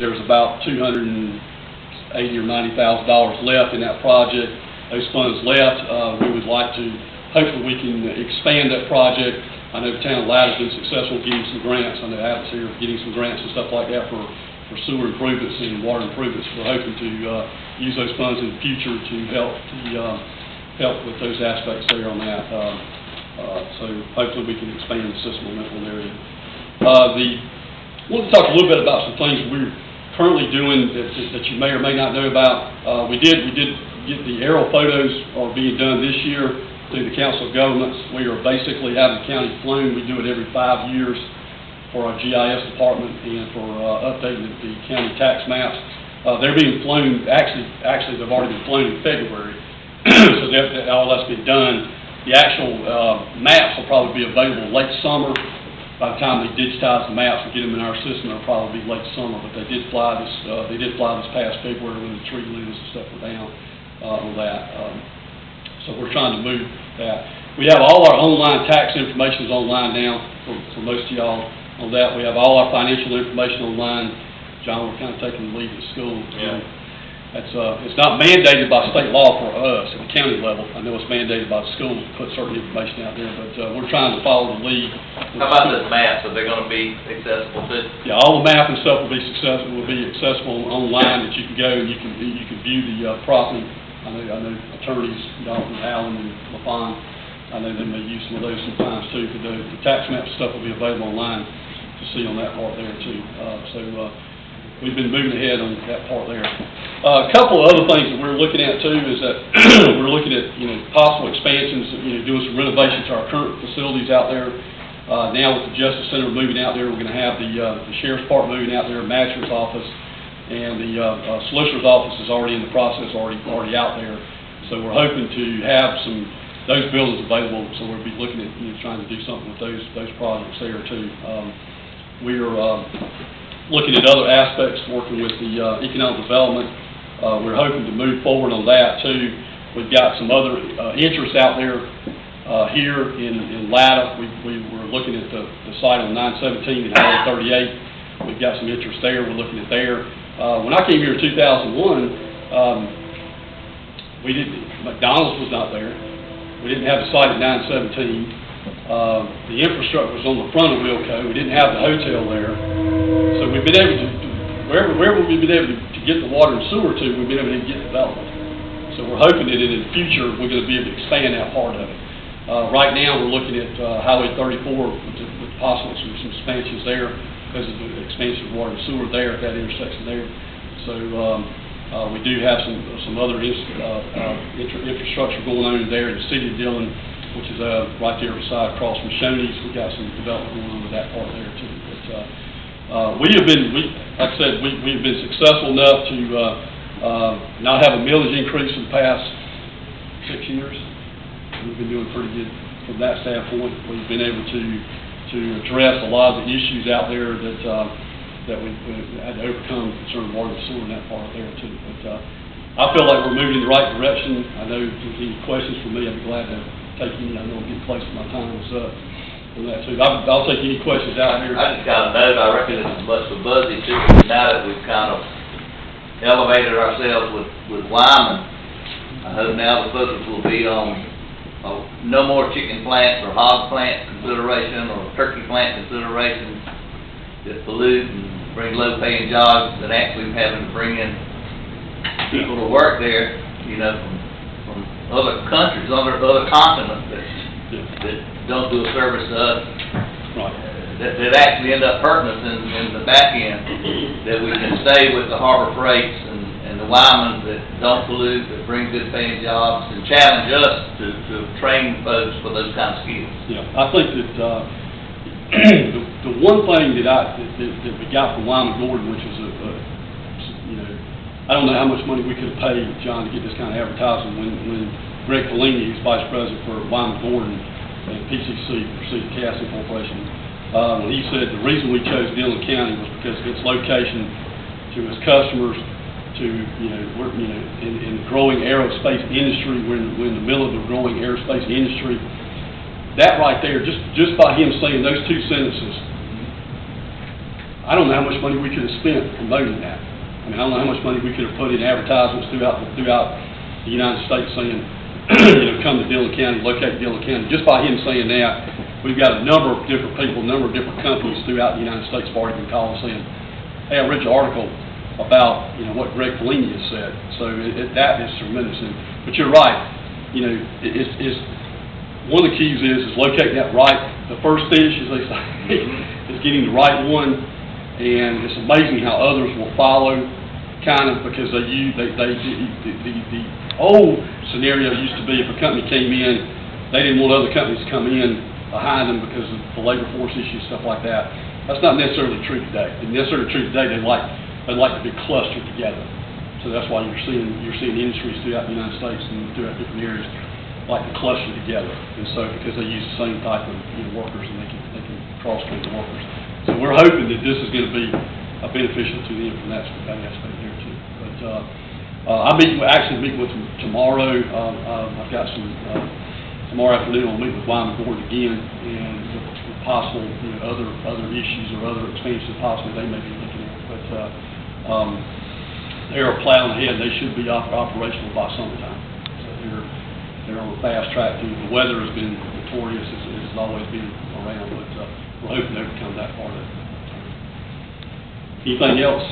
there's about $280,000 or $90,000 left in that project. Those funds left, we would like to, hopefully we can expand that project. I know the town of Lattice has been successful in getting some grants. I know Atlas here getting some grants and stuff like that for sewer improvements and water improvements. We're hoping to use those funds in the future to help with those aspects there on that. So hopefully we can expand the system on that one area. I want to talk a little bit about some things we're currently doing that you may or may not know about. We did get the aerial photos are being done this year through the Council of Governments. We are basically having the county flown. We do it every 5 years for our GIS department and for updating the county tax maps. They're being flown, actually they've already been flown in February, so all that's been done. The actual maps will probably be available late summer. By the time they digitize the maps and get them in our system, it'll probably be late summer. But they did fly this past February when the tree limbs and stuff were down on that. So we're trying to move that. We have all our online tax information is online now for most of y'all on that. We have all our financial information online. John, we're kind of taking the lead at school. Yeah. It's not mandated by state law for us at the county level. I know it's mandated by the school to put certain information out there, but we're trying to follow the lead. How about those maps? Are they going to be accessible too? Yeah, all the map and stuff will be accessible online that you can go and you can view the property. I know attorneys, Dalton, Allen, and LaFon, I know they may use some of those sometimes too, but the tax map stuff will be available online to see on that part there too. We've been moving ahead on that part there. A couple of other things that we're looking at too is that we're looking at possible expansions, doing some renovations to our current facilities out there. Now with the Justice Center moving out there, we're going to have the Sheriff's Park moving out there, Magistrate's office, and the Solicitor's office is already in the process, already out there. So we're hoping to have those buildings available. So we'll be looking at trying to do something with those projects there too. We are looking at other aspects, working with the economic development. We're hoping to move forward on that too. We've got some other interests out there here in Latta. We were looking at the site on 917 and Highway 38. We've got some interest there. We're looking at there. When I came here in 2001, McDonald's was not there. We didn't have the site at 917. The infrastructure was on the front of Wilco. We didn't have the hotel there. So we've been able to, wherever we've been able to get the water and sewer to, we've been able to get development. So we're hoping that in the future we're going to be able to expand that part of it. Right now we're looking at Highway 34 with possibly some expansions there because of the expansion of water and sewer there at that intersection there. So we do have some other infrastructure going on in there in the city of Dillon, which is right there beside across from Shoney's. We've got some development going on with that part there too. But like I said, we've been successful enough to not have a millage increase in the past 6 years. We've been doing pretty good from that standpoint. We've been able to address a lot of the issues out there that we had to overcome concerning water and sewer in that part there too. But I feel like we're moving in the right direction. I know if there's any questions for me, I'd be glad to take any. I know I'm getting close to my time is up on that too. I'll take any questions out here. I just got a note. I reckon it's as much for Buzzy too. Now that we've kind of elevated ourselves with Wyman, I hope now the focus will be on no more chicken plants or hog plant consideration or turkey plant consideration that pollute and bring low-paying jobs, and actually having to bring in people to work there, from other countries, other continents that don't do a service to us, that actually end up hurting us in the back end, that we can stay with the Harbor Freights and the Wyman that don't pollute, that bring good paying jobs, and challenge us to train folks for those kind of skills. Yeah, I think that the one thing that we got from Wyman Gordon, which was I don't know how much money we could have paid John to get this kind of advertising when Greg Fellini, who's vice president for Wyman Gordon and PCC, Precision Casting Corporation, when he said the reason we chose Dillon County was because of its location to its customers, to we're in the growing aerospace industry. We're in the middle of the growing aerospace industry. That right there, just by him saying those two sentences, I don't know how much money we could have spent promoting that. I mean, I don't know how much money we could have put in advertisements throughout the United States saying, come to Dillon County, locate Dillon County. Just by him saying that, we've got a number of different people, a number of different companies throughout the United States have already been calling saying, hey, I read your article about, what Greg Fellini has said. So that is tremendous. But you're right. It's one of the keys is locating that the first fish, as they say, is getting the right one. And it's amazing how others will follow, kind of, because the old scenario used to be if a company came in, they didn't want other companies to come in behind them because of the labor force issues, stuff like that. That's not necessarily true today. And necessarily true today, they like to be clustered together. So that's why you're seeing industries throughout the United States and throughout different areas like to cluster together. And so because they use the same type of workers and they can cross-train the workers. So we're hoping that this is going to be beneficial to them from that aspect there too. But I'm actually meeting with them tomorrow. I've got some tomorrow afternoon. I'll meet with Wyman Board again, and with possible other issues or other expansions possibly they may be looking at. But they're plowing ahead. They should be operational by summertime. So they're on a fast track too. The weather has been notorious. It's always been around, but we're hoping to overcome that part of it. Anything else?